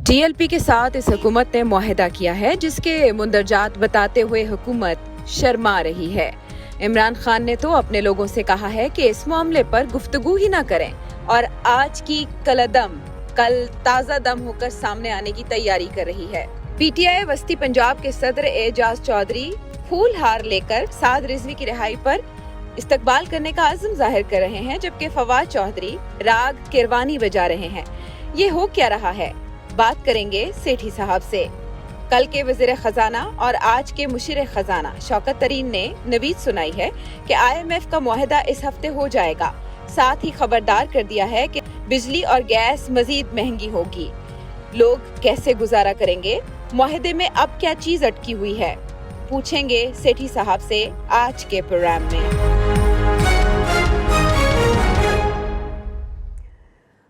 TLP के साथ इस हुकूमत ने मुआहदा किया है जिसके मुंदरजात बताते हुए हुकूमत शर्मा रही है। इमरान खान ने तो अपने लोगों से कहा है कि इस मामले पर गुफ्तगू ही ना करें और आज की कलदम कल ताज़ा दम होकर सामने आने की तैयारी कर रही है। पीटीआई वस्ती पंजाब के सदर एजाज चौधरी फूल हार लेकर साद रिजवी की रिहाई पर इस्तकबाल करने का अज़्म जाहिर कर रहे हैं, जबकि फवाद चौधरी राग किरवानी बजा रहे हैं। ये हो क्या रहा है, बात करेंगे सेठी साहब से। कल के वज़ीर खजाना और आज के मुशीर खजाना शौकत तरीन ने नवीद सुनाई है कि IMF का मुआहदा इस हफ्ते हो जाएगा। साथ ही खबरदार कर दिया है कि बिजली और गैस मजीद महंगी होगी। लोग कैसे गुजारा करेंगे, मुआहदे में अब क्या चीज अटकी हुई है, पूछेंगे सेठी साहब से आज के प्रोग्राम में।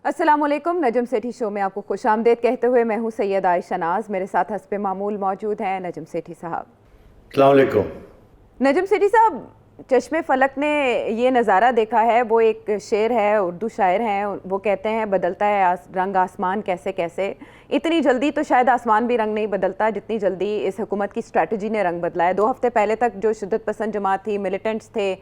अस्सलाम वालेकुम, नजम सेठी शो में आपको खुशामदीद कहते हुए मैं हूँ सैयद आयशा नाज। मेरे साथ हस्बे मामूल मौजूद हैं नजम सेठी साहब। अस्सलाम वालेकुम। नजम सेठी साहब, चश्मे फलक ने ये नज़ारा देखा है। वो एक शेर है, उर्दू शायर हैं, वो कहते हैं बदलता है रंग आसमान कैसे कैसे। इतनी जल्दी तो शायद आसमान भी रंग नहीं बदलता जितनी जल्दी इस हुकूमत की स्ट्रेटजी ने रंग बदला है। 2 हफ्ते पहले तक जो शिद्दत पसंद जमात थी, मिलिटेंट्स थे,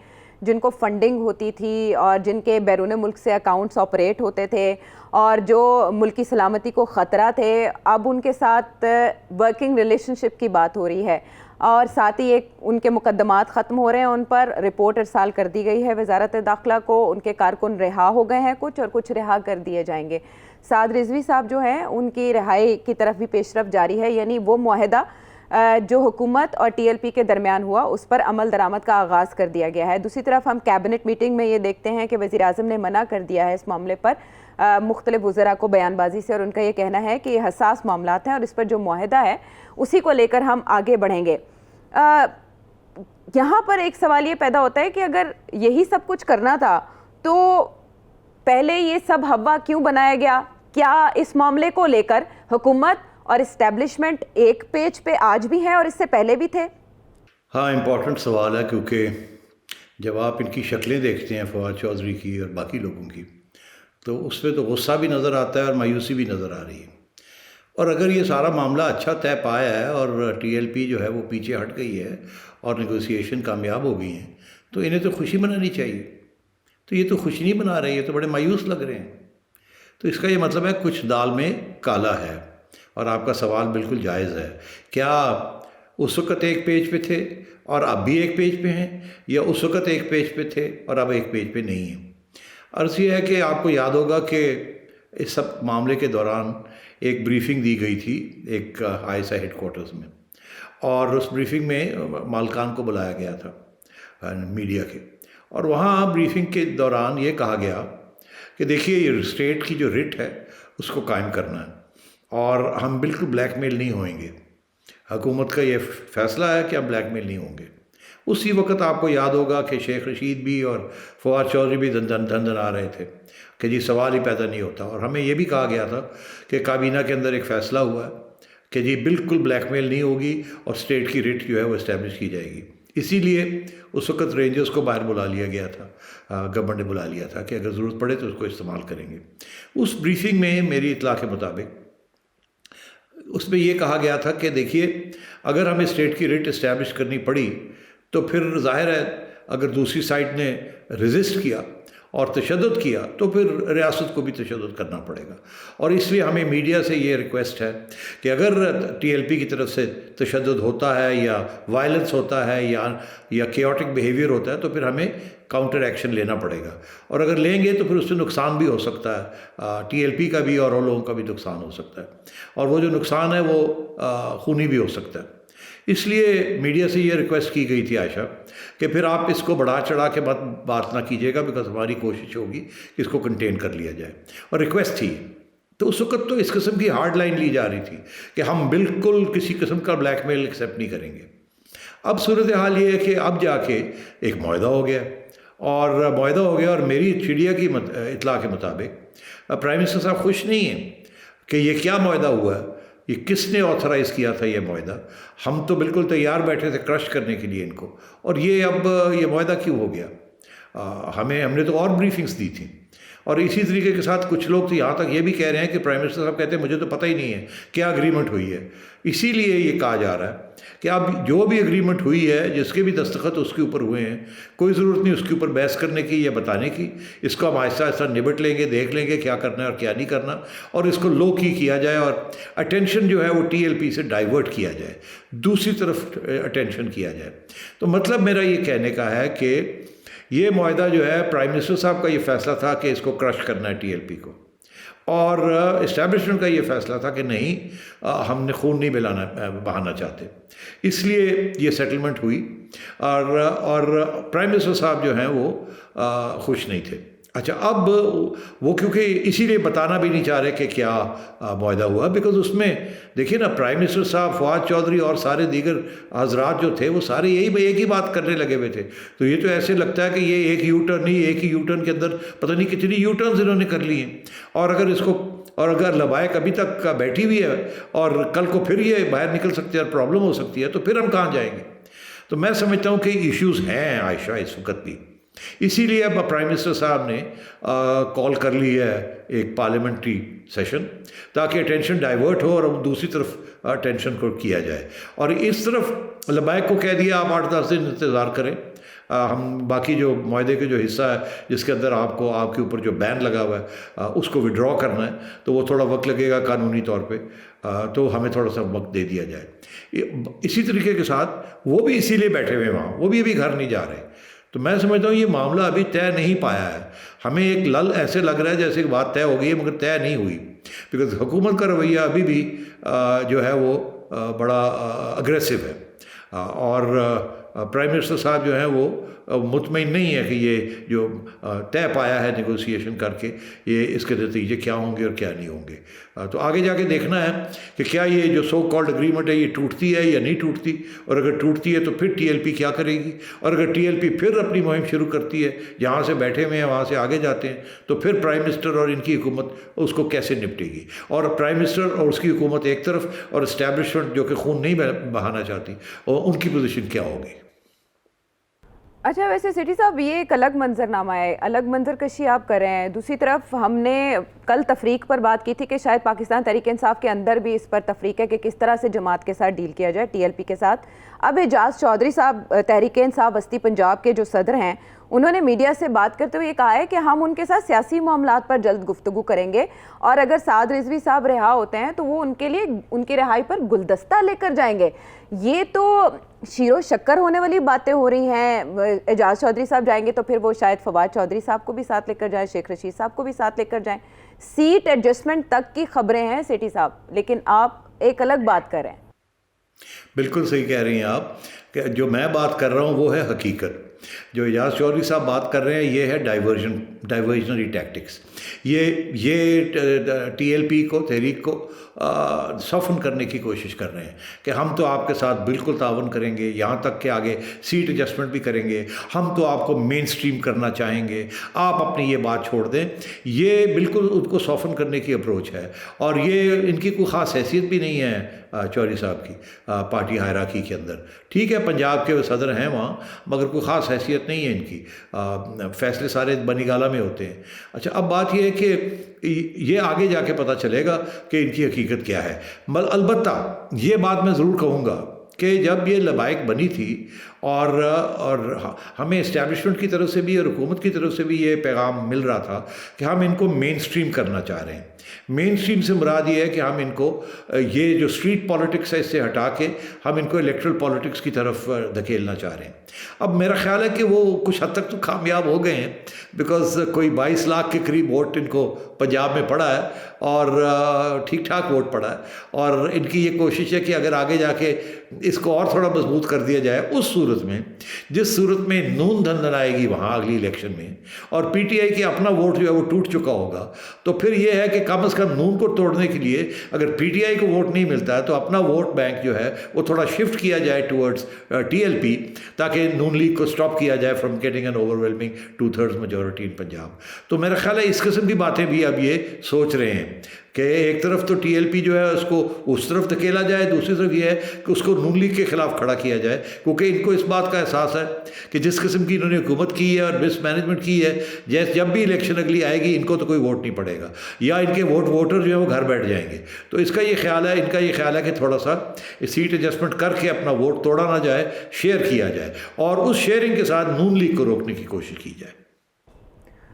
जिनको फंडिंग होती थी और जिनके बैरून मुल्क से अकाउंट्स ऑपरेट होते थे और जो मुल्की सलामती को ख़तरा थे, अब उनके साथ वर्किंग रिलेशनशिप की बात हो रही है और साथ ही एक उनके मुकदमात ख़त्म हो रहे हैं। उन पर रिपोर्ट इरसाल कर दी गई है वज़ारत दाखिला को। उनके कारकुन रिहा हो गए हैं कुछ और कुछ रिहा कर दिए जाएंगे। साद रिजवी साहब जो हैं उनकी रिहाई की तरफ भी पेशरफ जारी है, यानी वो मुआहदा जो हुकूमत और टीएलपी के दरमियान हुआ उस पर अमल दरामद का आगाज़ कर दिया गया है। दूसरी तरफ हम कैबिनेट मीटिंग में ये देखते हैं कि वज़ीर आज़म ने मना कर दिया है इस मामले पर मुख्तलिफ वज़रा को बयानबाजी से, और उनका ये कहना है कि ये हसास मामलात हैं और इस पर जो मुआहदा है उसी को लेकर हम आगे बढ़ेंगे। यहाँ पर एक सवाल ये पैदा होता है कि अगर यही सब कुछ करना था तो पहले ये सब हवा क्यों बनाया गया? क्या इस मामले को लेकर हुकूमत और इस्टेब्लिशमेंट एक पेज पे आज भी है और इससे पहले भी थे? हाँ, इम्पॉर्टेंट सवाल है, क्योंकि जब आप इनकी शक्लें देखते हैं फवाद चौधरी की और बाकी लोगों की, तो उसमें तो गुस्सा भी नज़र आता है और मायूसी भी नज़र आ रही है। और अगर ये सारा मामला अच्छा तय पाया है और टीएलपी जो है वो पीछे हट गई है और नेगोशिएशन कामयाब हो गई हैं, तो इन्हें तो खुशी मनानी चाहिए। तो ये तो खुशी नहीं मना रहे, ये तो बड़े मायूस लग रहे हैं। तो इसका ये मतलब है कुछ दाल में काला है। और आपका सवाल बिल्कुल जायज़ है, क्या उस वक़्त एक पेज पे थे और अब भी एक पेज पे हैं, या उस वक़्त एक पेज पे थे और अब एक पेज पे नहीं हैं? अर्ज़ ये है कि आपको याद होगा कि इस सब मामले के दौरान एक ब्रीफिंग दी गई थी एक ISI हेडकोार्टर्स में, और उस ब्रीफिंग में मालकान को बुलाया गया था मीडिया के, और वहाँ ब्रीफिंग के दौरान ये कहा गया कि देखिए ये स्टेट की जो रिट है उसको कायम करना है और हम बिल्कुल ब्लैकमेल नहीं होंगे। हुकूमत का ये फ़ैसला है कि हम ब्लैकमेल नहीं होंगे। उसी वक्त आपको याद होगा कि शेख रशीद भी और फवाद चौधरी भी दंदन आ रहे थे कि जी सवाल ही पैदा नहीं होता, और हमें ये भी कहा गया था कि काबीना के अंदर एक फ़ैसला हुआ है कि जी बिल्कुल ब्लैकमेल नहीं होगी और स्टेट की रिट जो है वो इस्टेब्लिश की जाएगी। इसीलिए उस वक्त रेंजर्स को बाहर बुला लिया गया था, गवर्नमेंट ने बुला लिया था कि अगर ज़रूरत पड़े तो उसको इस्तेमाल करेंगे। उस ब्रीफिंग में मेरी इत्तला के मुताबिक उसमें ये कहा गया था कि देखिए अगर हमें स्टेट की रिट इस्टेब्लिश करनी पड़ी तो फिर जाहिर है अगर दूसरी साइड ने रेजिस्ट किया और तशद्दुद किया तो फिर रियासत को भी तशद्दुद करना पड़ेगा। और इसलिए हमें मीडिया से ये रिक्वेस्ट है कि अगर टीएलपी की तरफ से तशद्दुद होता है या वायलेंस होता है या केओटिक बिहेवियर होता है तो फिर हमें काउंटर एक्शन लेना पड़ेगा, और अगर लेंगे तो फिर उससे नुकसान भी हो सकता है, टीएलपी का भी और लोगों का भी नुकसान हो सकता है, और वो जो नुकसान है वो खूनी भी हो सकता है। इसलिए मीडिया से ये रिक्वेस्ट की गई थी आयशा कि फिर आप इसको बढ़ा चढ़ा के बात ना कीजिएगा, बिकॉज हमारी कोशिश होगी कि इसको कंटेन कर लिया जाए, और रिक्वेस्ट थी। तो उस वक्त तो इस किस्म की हार्ड लाइन ली जा रही थी कि हम बिल्कुल किसी किस्म का ब्लैकमेल एक्सेप्ट नहीं करेंगे। अब सूरत हाल ये है कि अब जाके एक मुआहदा हो गया, और मेरी मीडिया की इत्तला के मुताबिक प्राइम मिनिस्टर साहब खुश नहीं हैं कि ये क्या मुआहदा हुआ है, ये किसने ऑथराइज़ किया था ये मुआहदा। हम तो बिल्कुल तैयार बैठे थे क्रश करने के लिए इनको, और ये अब ये मुआहदा क्यों हो गया। हमने तो और ब्रीफिंग्स दी थी, और इसी तरीके के साथ कुछ लोग तो यहाँ तक ये भी कह रहे हैं कि प्राइम मिनिस्टर साहब कहते हैं मुझे तो पता ही नहीं है क्या अग्रीमेंट हुई है। इसीलिए ये कहा जा रहा है कि अब जो भी अग्रीमेंट हुई है, जिसके भी दस्तखत उसके ऊपर हुए हैं, कोई ज़रूरत नहीं उसके ऊपर बहस करने की या बताने की। इसको हम आहिस्ता आहिस्ता निबट लेंगे, देख लेंगे क्या करना है और क्या नहीं करना, और इसको लो की किया जाए और अटेंशन जो है वो TLP से डाइवर्ट किया जाए, दूसरी तरफ अटेंशन किया जाए। तो मतलब मेरा ये कहने का है कि ये मुआहदा जो है, प्राइम मिनिस्टर साहब का ये फैसला था कि इसको क्रश करना है TLP को, और इस्टेब्लिशमेंट का ये फैसला था कि नहीं, हमने खून नहीं बहाना चाहते, इसलिए ये सेटलमेंट हुई। और प्राइम मिनिस्टर साहब जो हैं वो खुश नहीं थे। अच्छा, अब वो क्योंकि इसीलिए बताना भी नहीं चाह रहे कि क्या मुआहदा हुआ, बिकॉज उसमें देखिए ना, प्राइम मिनिस्टर साहब, फवाद चौधरी और सारे दीगर हजरात जो थे वो सारे एक ही बात करने लगे हुए थे। तो ये तो ऐसे लगता है कि ये एक यू टर्न नहीं, एक ही यू टर्न के अंदर पता नहीं कितनी यू टर्न इन्होंने कर लिए हैं। और अगर लबायक अभी तक का बैठी हुई है और कल को फिर ये बाहर निकल सकती है और प्रॉब्लम हो सकती है, तो फिर हम कहाँ जाएंगे। तो मैं समझता हूँ कि इश्यूज़ हैं आयशा इस वक्त भी, इसीलिए अब प्राइम मिनिस्टर साहब ने कॉल कर ली है एक पार्लियामेंट्री सेशन, ताकि अटेंशन डाइवर्ट हो और दूसरी तरफ अटेंशन को किया जाए। और इस तरफ लबायक को कह दिया आप 8-10 दिन इंतज़ार करें, हम बाकी जो मुआहदे के जो हिस्सा है जिसके अंदर आपके ऊपर जो बैन लगा हुआ है उसको विड्रॉ करना है, तो वो थोड़ा वक्त लगेगा कानूनी तौर पे, तो हमें थोड़ा सा वक्त दे दिया जाए। इसी तरीके के साथ वो भी इसीलिए बैठे हुए वहाँ, वो भी अभी घर नहीं जा रहे। तो मैं समझता हूँ ये मामला अभी तय नहीं पाया है। हमें एक लल ऐसे लग रहा है जैसे कि बात तय हो गई है, मगर तय नहीं हुई, बिकॉज हुकूमत का रवैया अभी भी जो है वो बड़ा अग्रेसिव है, और प्राइम मिनिस्टर साहब जो हैं वो मुतमईन नहीं है कि ये जो तय पाया है नेगोशिएशन करके, ये इसके नतीजे क्या होंगे और क्या नहीं होंगे। तो आगे जाके देखना है कि क्या ये जो सो कॉल्ड अग्रीमेंट है ये टूटती है या नहीं टूटती, और अगर टूटती है तो फिर TLP क्या करेगी, और अगर TLP फिर अपनी मुहिम शुरू करती है, जहाँ से बैठे हुए हैं वहाँ से आगे जाते हैं, तो फिर प्राइम मिनिस्टर और इनकी हुकूमत उसको कैसे निपटेगी। और प्राइम मिनिस्टर और उसकी हुकूमत एक तरफ, और इस्टेब्लिशमेंट जो कि खून नहीं बहाना चाहती, और उनकी पोजीशन क्या होगी। अच्छा, वैसे सिटी साहब ये एक अलग मंजरनामा है, अलग मंजर कशी आप कर रहे हैं। दूसरी तरफ हमने कल तफरीक पर बात की थी कि शायद पाकिस्तान तहरीक इंसाफ के अंदर भी इस पर तफरीक है कि किस तरह से जमात के साथ डील किया जाए, TLP के साथ। अब एजाज चौधरी साहब, तहरीक इंसाफ बस्ती पंजाब के जो सदर हैं, उन्होंने मीडिया से बात करते हुए कहा है कि हम उनके साथ सियासी मामलात पर जल्द गुफ्तगू करेंगे, और अगर साद रिजवी साहब रिहा होते हैं तो वो उनके लिए उनकी रिहाई पर गुलदस्ता लेकर जाएंगे। ये तो शीरो शक्कर होने वाली बातें हो रही हैं। एजाज चौधरी साहब जाएंगे तो फिर वो शायद फवाद चौधरी साहब को भी साथ लेकर जाएं, शेख रशीद साहब को भी साथ लेकर जाएं। सीट एडजस्टमेंट तक की खबरें हैं सिटी साहब, लेकिन आप एक अलग बात कर रहे हैं। बिल्कुल सही कह रही हैं आप, कि जो मैं बात कर रहा हूँ वो है हकीकत। जो एजाज चौधरी साहब बात कर रहे हैं ये है डाइवर्जनरी टैक्टिक्स। ये TLP को, तहरीक को सफन करने की कोशिश कर रहे हैं कि हम तो आपके साथ बिल्कुल तावन करेंगे, यहाँ तक कि आगे सीट एडजस्टमेंट भी करेंगे, हम तो आपको मेन स्ट्रीम करना चाहेंगे, आप अपनी ये बात छोड़ दें। ये बिल्कुल उनको सॉफन करने की अप्रोच है, और ये इनकी कोई ख़ास हैसियत भी नहीं है चौधरी साहब की पार्टी हायरार्की के अंदर। ठीक है, पंजाब के सदर हैं वहाँ, मगर कोई ख़ास हैसियत नहीं है इनकी, फैसले सारे बनीगाला में होते हैं। अच्छा, अब बात यह है कि ये आगे जाके पता चलेगा कि इनकी हकीकत क्या है। अलबत्ता ये बात मैं ज़रूर कहूँगा कि जब ये लबायक बनी थी और हमें इस्टेब्लिशमेंट की तरफ से भी और हुकूमत की तरफ से भी ये पैगाम मिल रहा था कि हम इनको मेन स्ट्रीम करना चाह रहे हैं। मेन स्ट्रीम से मुराद ये है कि हम इनको ये जो स्ट्रीट पॉलिटिक्स है इससे हटा के हम इनको इलेक्ट्रल पॉलिटिक्स की तरफ धकेलना चाह रहे हैं। अब मेरा ख्याल है कि वो कुछ हद तक तो कामयाब हो गए हैं, बिकॉज कोई 22 लाख के करीब वोट इनको पंजाब में पड़ा है, और ठीक ठाक वोट पड़ा है। और इनकी ये कोशिश है कि अगर आगे जाके इसको और थोड़ा मजबूत कर दिया जाए, उस सूरत में जिस सूरत में नून धंधन आएगी वहाँ अगली इलेक्शन में, और PTI की अपना वोट जो है वो टूट चुका होगा, तो फिर ये है कि कम से कम नून को तोड़ने के लिए अगर PTI को वोट नहीं मिलता है तो अपना वोट बैंक जो है वो थोड़ा शिफ्ट किया जाए टुवर्ड्स TLP, ताकि नून लीग को स्टॉप किया जाए from getting an overwhelming 2/3 majority इन पंजाब। तो मेरा ख्याल है इस किस्म की बातें भी अब ये सोच रहे हैं कि एक तरफ तो टीएलपी जो है उसको उस तरफ धकेला जाए, दूसरी तरफ ये है कि उसको नून लीग के खिलाफ खड़ा किया जाए, क्योंकि इनको इस बात का एहसास है कि जिस किस्म की इन्होंने हुकूमत की है और मिसमैनेजमेंट की है, जैसे जब भी इलेक्शन अगली आएगी इनको तो कोई वोट नहीं पड़ेगा, या इनके वोटर जो है वो घर बैठ जाएंगे। तो इसका ये ख्याल है, इनका ये ख्याल है कि थोड़ा सा सीट एडजस्टमेंट करके अपना वोट तोड़ा ना जाए, शेयर किया जाए और उस शेयरिंग के साथ नून लीग को रोकने की कोशिश की जाए।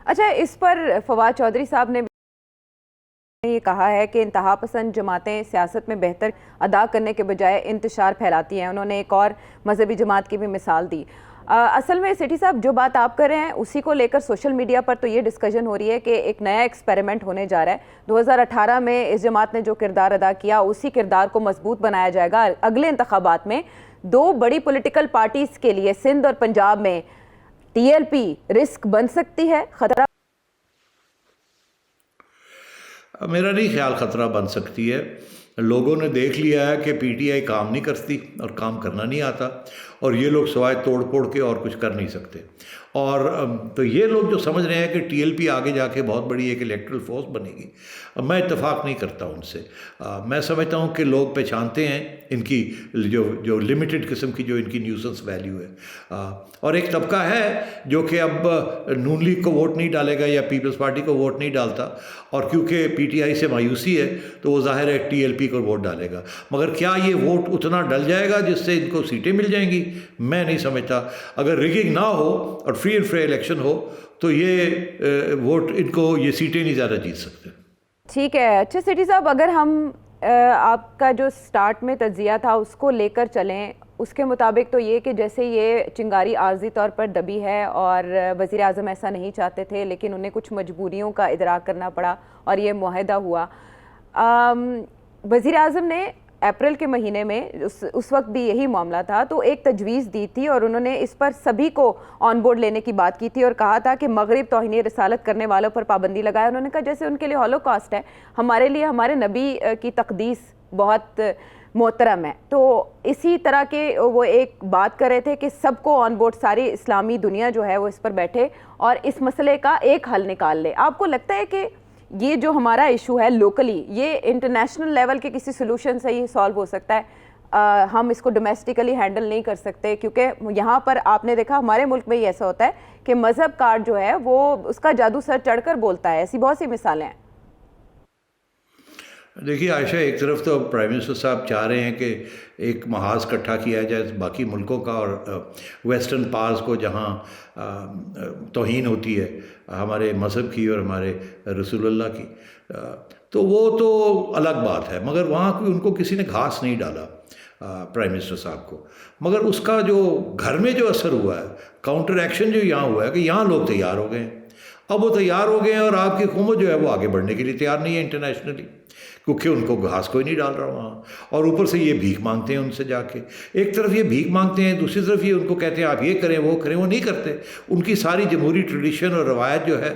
अच्छा, इस पर फवाद चौधरी साहब ने ये कहा है कि इंतहा पसंद जमातें सियासत में बेहतर अदा करने के बजाय इंतशार फैलाती हैं। उन्होंने एक और मजहबी जमात की भी मिसाल दी। असल में सेठी साहब, जो बात आप कर रहे हैं उसी को लेकर सोशल मीडिया पर तो ये डिस्कशन हो रही है कि एक नया एक्सपेरिमेंट होने जा रहा है। 2018 में इस जमात ने जो किरदार अदा किया उसी किरदार को मजबूत बनाया जाएगा। अगले इंतखाबात में दो बड़ी पॉलिटिकल पार्टीज के लिए सिंध और पंजाब में टीएलपी रिस्क बन सकती है, खतरा? मेरा नहीं ख्याल ख़तरा बन सकती है। लोगों ने देख लिया है कि पीटीआई काम नहीं करती और काम करना नहीं आता, और ये लोग सवाए तोड़ फोड़ के और कुछ कर नहीं सकते। और तो ये लोग जो समझ रहे हैं कि टीएलपी आगे जाके बहुत बड़ी एक इलेक्ट्रल फोर्स बनेगी, मैं इत्तेफाक नहीं करता उनसे। मैं समझता हूँ कि लोग पहचानते हैं इनकी जो लिमिटेड किस्म की जो इनकी न्यूसेंस वैल्यू है। और एक तबका है जो कि अब नून लीग को वोट नहीं डालेगा या पीपल्स पार्टी को वोट नहीं डालता, और क्योंकि पीटीआई से मायूसी है तो वो ज़ाहिर है टीएलपी को वोट डालेगा। मगर क्या ये वोट उतना डल जाएगा जिससे इनको सीटें मिल जाएंगी? मैं नहीं समझता। अगर रिगिंग ना हो और फ्री एंड फेयर इलेक्शन हो तो ये वोट इनको ये सीटें नहीं ज़्यादा जीत सकते। ठीक है। अच्छा सेठी साहब, अगर हम आपका जो स्टार्ट में तज्जिया था उसको लेकर चलें, उसके मुताबिक तो ये कि जैसे ये चिंगारी आर्जी तौर पर दबी है और वज़ीर आज़म ऐसा नहीं चाहते थे, लेकिन उन्हें कुछ मजबूरियों का इदराक करना पड़ा और ये मुआहदा हुआ। वज़ीर आज़म ने अप्रैल के महीने में उस वक्त भी यही मामला था, तो एक तजवीज़ दी थी और उन्होंने इस पर सभी को ऑन बोर्ड लेने की बात की थी और कहा था कि मगरिब तौहीन रिसालत करने वालों पर पाबंदी लगाए। उन्होंने कहा जैसे उनके लिए हॉलोकॉस्ट है, हमारे लिए हमारे नबी की तकदीस बहुत मोहतरम है। तो इसी तरह के वो एक बात कर रहे थे कि सबको ऑन बोर्ड, सारी इस्लामी दुनिया जो है वो इस पर बैठे और इस मसले का एक हल निकाल ले। आपको लगता है कि ये जो हमारा इशू है लोकली, ये इंटरनेशनल लेवल के किसी सोल्यूशन से ही सॉल्व हो सकता है? हम इसको डोमेस्टिकली हैंडल नहीं कर सकते, क्योंकि यहाँ पर आपने देखा हमारे मुल्क में ही ऐसा होता है कि मज़हब कार्ड जो है वो उसका जादू सर चढ़कर बोलता है। ऐसी बहुत सी मिसालें हैं। देखिए आयशा, एक तरफ तो प्राइम मिनिस्टर साहब चाह रहे हैं कि एक महाज इकट्ठा किया जाए बाकी मुल्कों का, और वेस्टर्न पार्स को जहाँ तौहीन होती है हमारे मज़हब की और हमारे रसूलुल्लाह की, तो वो तो अलग बात है। मगर वहाँ उनको किसी ने घास नहीं डाला प्राइम मिनिस्टर साहब को। मगर उसका जो घर में जो असर हुआ है, काउंटर एक्शन जो यहाँ हुआ है कि यहाँ लोग तैयार हो गए। अब वो तैयार हो गए हैं और आपकी हुकूमत जो है वो आगे बढ़ने के लिए तैयार नहीं है इंटरनेशनली, क्योंकि उनको घास कोई नहीं डाल रहा वहाँ। और ऊपर से ये भीख मांगते हैं उनसे जाके। एक तरफ ये भीख मांगते हैं, दूसरी तरफ ये उनको कहते हैं आप ये करें वो करें। वो नहीं करते। उनकी सारी जमहूरी ट्रेडिशन और रवायत जो है,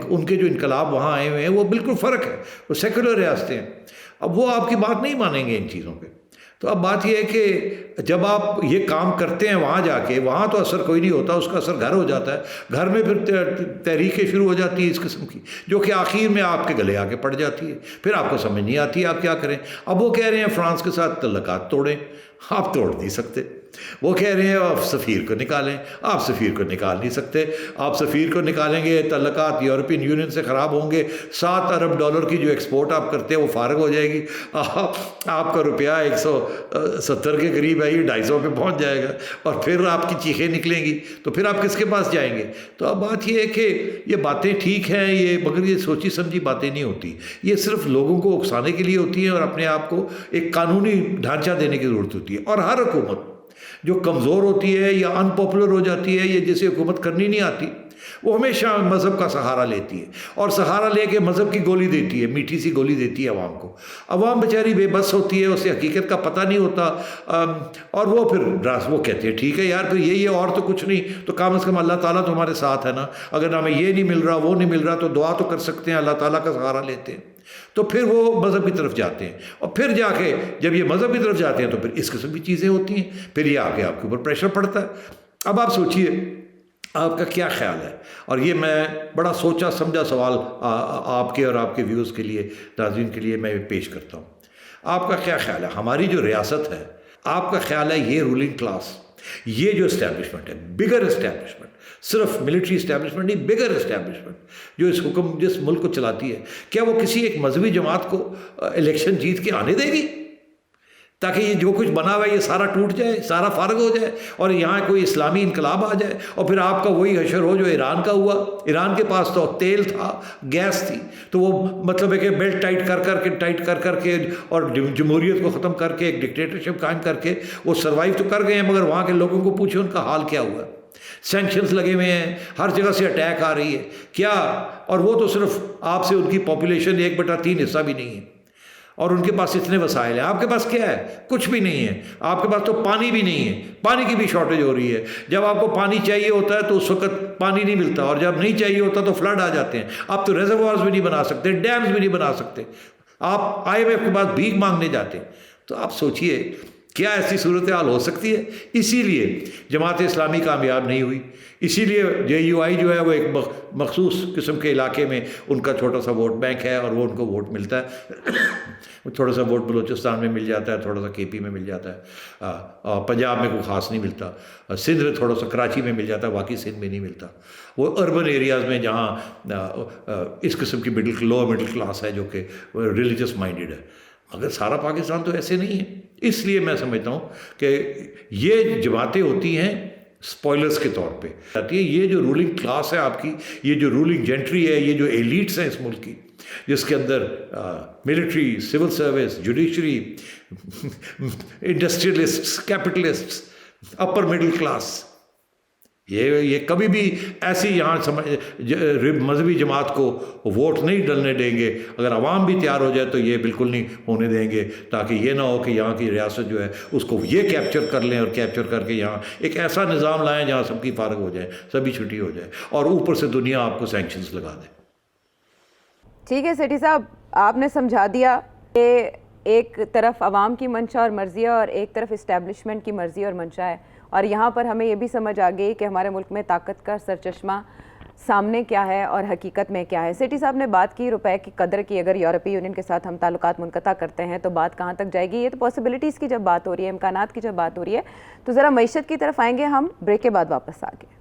उनके जो इनकलाब वहाँ आए हुए हैं वो बिल्कुल फ़र्क है, वो सेकुलर रियासतें हैं। अब वो आपकी बात नहीं मानेंगे इन चीज़ों पर। तो अब बात यह है कि जब आप ये काम करते हैं वहाँ जाके, वहाँ तो असर कोई नहीं होता, उसका असर घर हो जाता है। घर में फिर तहरीकें शुरू हो जाती है इस किस्म की, जो कि आखिर में आपके गले आके पड़ जाती है। फिर आपको समझ नहीं आती आप क्या करें। अब वो कह रहे हैं फ्रांस के साथ तल्लुकात तोड़ें, आप तोड़ नहीं सकते। वो कह रहे हैं आप सफ़ीर को निकालें, आप सफ़ीर को निकाल नहीं सकते। आप सफ़ीर को निकालेंगे, तल्लुकात यूरोपियन यूनियन से ख़राब होंगे। $7 अरब की जो एक्सपोर्ट आप करते हैं वो फ़ारग हो जाएगी। आपका रुपया 170 के करीब है, ये 250 पे पहुंच जाएगा, और फिर आपकी चीखें निकलेंगी। तो फिर आप किसके पास जाएंगे? तो अब बात ये है कि ये बातें ठीक हैं, ये मगर ये सोची समझी बातें नहीं होती। ये सिर्फ लोगों को उकसाने के लिए होती हैं और अपने आप को एक कानूनी ढांचा देने की ज़रूरत होती है। और हर हुकूमत जो कमज़ोर होती है या अनपॉपुलर हो जाती है, या जिसे हुकूमत करनी नहीं आती, वो हमेशा मज़हब का सहारा लेती है, और सहारा लेके मज़हब की गोली देती है, मीठी सी गोली देती है अवाम को। अवाम बेचारी बेबस होती है, उसे हकीकत का पता नहीं होता, और वो फिर वो कहते हैं ठीक है यार, फिर यही है और तो कुछ नहीं, तो कम अज़ कम अल्लाह ताला तो हमारे साथ है ना। अगर हमें ये नहीं मिल रहा, वो नहीं मिल रहा, तो दुआ तो कर सकते हैं, अल्लाह ताला का सहारा लेते हैं। तो फिर वो मज़हब की तरफ जाते हैं, और फिर जाके जब ये मज़हब की तरफ जाते हैं तो फिर इस किस्म की चीज़ें होती हैं, फिर ये आके आपके ऊपर प्रेशर पड़ता है। अब आप सोचिए आपका क्या ख्याल है? और ये मैं बड़ा सोचा समझा सवाल आपके और आपके व्यूज़ के लिए, नाज़रीन के लिए मैं पेश करता हूँ। आपका क्या ख्याल है, हमारी जो रियासत है, आपका ख्याल है ये रूलिंग क्लास, ये जो इस्टेब्लिशमेंट है, बिगर इस्टेब्लिशमेंट, सिर्फ मिलिट्री इस्टेब्लिशमेंट नहीं, बिगर इस्टेब्लिशमेंट जो जिस मुल्क को चलाती है, क्या वो किसी एक मजहबी जमात को इलेक्शन जीत के आने देगी ताकि ये जो कुछ बना हुआ है ये सारा टूट जाए, सारा फारग हो जाए और यहाँ कोई इस्लामी इनकलाब आ जाए और फिर आपका वही हशर हो जो ईरान का हुआ? ईरान के पास तो तेल था, गैस थी, तो वो मतलब है कि बेल्ट टाइट कर करके और जमहूरियत को ख़त्म करके एक डिक्टेटरशिप कायम करके वो सर्वाइव तो कर गए हैं, मगर वहाँ के लोगों को पूछे उनका हाल क्या हुआ? सैंक्शंस लगे हुए हैं, हर जगह से अटैक आ रही है क्या? और वो तो सिर्फ आपसे उनकी पॉपुलेशन 1/3 हिस्सा भी नहीं है और उनके पास इतने वसाइल हैं। आपके पास क्या है? कुछ भी नहीं है। आपके पास तो पानी भी नहीं है, पानी की भी शॉर्टेज हो रही है। जब आपको पानी चाहिए होता है तो उस वक्त पानी नहीं मिलता और जब नहीं चाहिए होता तो फ्लड आ जाते हैं। आप तो रिजर्वायर्स भी नहीं बना सकते, डैम्स भी नहीं बना सकते, आप IMF के पास भीख मांगने जाते हैं। तो आप सोचिए क्या ऐसी सूरत हाल हो सकती है? इसीलिए जमात इस्लामी कामयाब नहीं हुई, इसीलिए JUI जो है वो एक मखसूस किस्म के इलाके में उनका छोटा सा वोट बैंक है और वो उनको वोट मिलता है। थोड़ा सा वोट बलूचिस्तान में मिल जाता है, थोड़ा सा KP में मिल जाता है, पंजाब में कोई ख़ास नहीं मिलता, सिंध में थोड़ा सा, कराची में मिल जाता है, बाकी सिंध में नहीं मिलता। वो अर्बन एरियाज़ में जहाँ इस किस्म की लोअर मिडिल क्लास है जो कि रिलीजियस माइंडेड है, मगर सारा पाकिस्तान तो ऐसे नहीं है। इसलिए मैं समझता हूँ कि ये जमातें होती हैं स्पॉयलर्स के तौर पे आती है। ये जो रूलिंग क्लास है आपकी, ये जो रूलिंग जेंट्री है, ये जो एलिट्स हैं इस मुल्क की, जिसके अंदर military, civil service, judiciary, industrialists, capitalists, upper middle class, ये कभी भी ऐसी यहाँ मजहबी जमात को वोट नहीं डलने देंगे। अगर आवाम भी तैयार हो जाए तो ये बिल्कुल नहीं होने देंगे, ताकि ये ना हो कि यहाँ की रियासत जो है उसको ये कैप्चर कर लें और कैप्चर करके यहाँ एक ऐसा निज़ाम लाएं जहाँ सबकी फारग हो जाए, सभी छुट्टी हो जाए और ऊपर से दुनिया आपको सैंक्शंस लगा दे। ठीक है सेठी साहब, आपने समझा दिया कि एक तरफ आवाम की मंशा और मर्ज़ी है और एक तरफ इस्टेब्लिशमेंट की मर्ज़ी और मंशा है, और यहाँ पर हमें ये भी समझ आ गई कि हमारे मुल्क में ताकत का सरचश्मा सामने क्या है और हकीकत में क्या है। सेठी साहब ने बात की रुपए की कदर की, अगर यूरोपीय यूनियन के साथ हम ताल्लुकात मुनक़ता करते हैं तो बात कहाँ तक जाएगी। ये तो पॉसिबिलिटीज़ की जब बात हो रही है, इम्कानात की जब बात हो रही है, तो ज़रा मईशत की तरफ आएंगे हम, ब्रेक के बाद वापस आगे।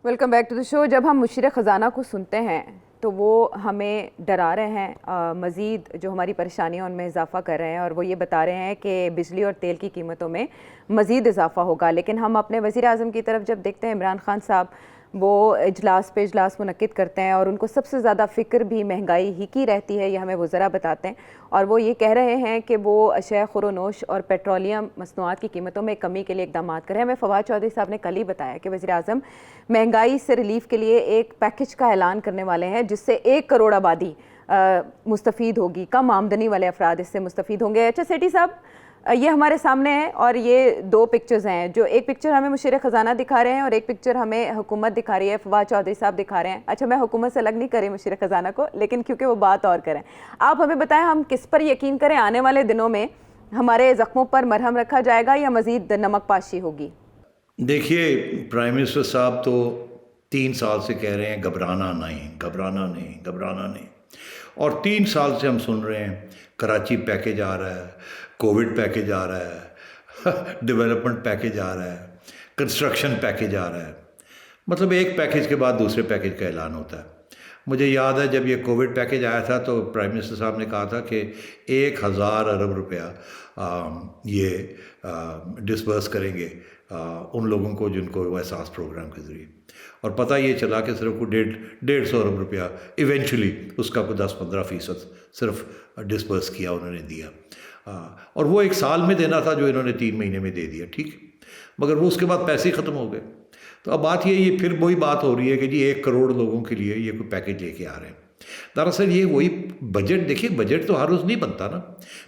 Welcome back to the show. जब हम मुशीर ख़ज़ाना को सुनते हैं तो वो हमें डरा रहे हैं, मज़ीद जो हमारी परेशानियां उनमें इजाफ़ा कर रहे हैं, और वो ये बता रहे हैं कि बिजली और तेल की कीमतों में मज़ीद इजाफ़ा होगा। लेकिन हम अपने वज़ीर आज़म की तरफ जब देखते हैं, इमरान खान साहब वो इजलास पे इजलास मुनक्किद करते हैं और उनको सबसे ज़्यादा फ़िक्र भी महंगाई ही की रहती है, ये हमें वो ज़रा बताते हैं। और वो ये कह रहे हैं कि वो अशया खुरोनोश और पेट्रोलियम मसनूआत की कीमतों में कमी के लिए इकदाम करें। हमें फवाद चौधरी साहब ने कल ही बताया कि वज़ीर आज़म महंगाई से रिलीफ के लिए एक पैकेज का ऐलान करने वाले हैं जिससे 1 करोड़ आबादी मुस्तफ़ीद होगी, कम आमदनी वाले अफराद इससे मुस्तफ़ीद होंगे। अच्छा सेठी साहब, ये हमारे सामने है और ये 2 पिक्चर्स हैं, जो एक पिक्चर हमें मुशीर ख़ज़ाना दिखा रहे हैं और एक पिक्चर हमें हुकूमत दिखा रही है, फवाद चौधरी साहब दिखा रहे हैं। अच्छा, मैं हुकूमत से अलग नहीं करी मुशीर ख़ज़ाना को, लेकिन क्योंकि वो बात और करें, आप हमें बताएं हम किस पर यकीन करें? आने वाले दिनों में हमारे ज़ख्मों पर मरहम रखा जाएगा या मज़ीद नमक पाशी होगी? देखिए, प्राइम मिनिस्टर साहब तो 3 साल से कह रहे हैं घबराना नहीं, घबराना नहीं, घबराना नहीं, और 3 साल से हम सुन रहे हैं कराची पैकेज आ रहा है, कोविड पैकेज आ रहा है, डेवलपमेंट पैकेज आ रहा है, कंस्ट्रक्शन पैकेज आ रहा है, मतलब एक पैकेज के बाद दूसरे पैकेज का ऐलान होता है। मुझे याद है जब ये कोविड पैकेज आया था तो प्राइम मिनिस्टर साहब ने कहा था कि 1000 अरब रुपया ये डिसबर्स करेंगे उन लोगों को जिनको वो एहसास प्रोग्राम के ज़रिए, और पता ये चला कि सिर्फ को 150 अरब रुपया इवेंचुअली उसका को 10-15% सिर्फ डिसबर्स किया, उन्होंने दिया। और वो 1 साल में देना था जो इन्होंने 3 महीने में दे दिया, ठीक, मगर वो उसके बाद पैसे ही ख़त्म हो गए। तो अब बात ये फिर वही बात हो रही है कि जी 1 करोड़ लोगों के लिए ये कोई पैकेज लेके आ रहे हैं। दरअसल ये वही बजट, देखिए बजट तो हर रोज़ नहीं बनता ना,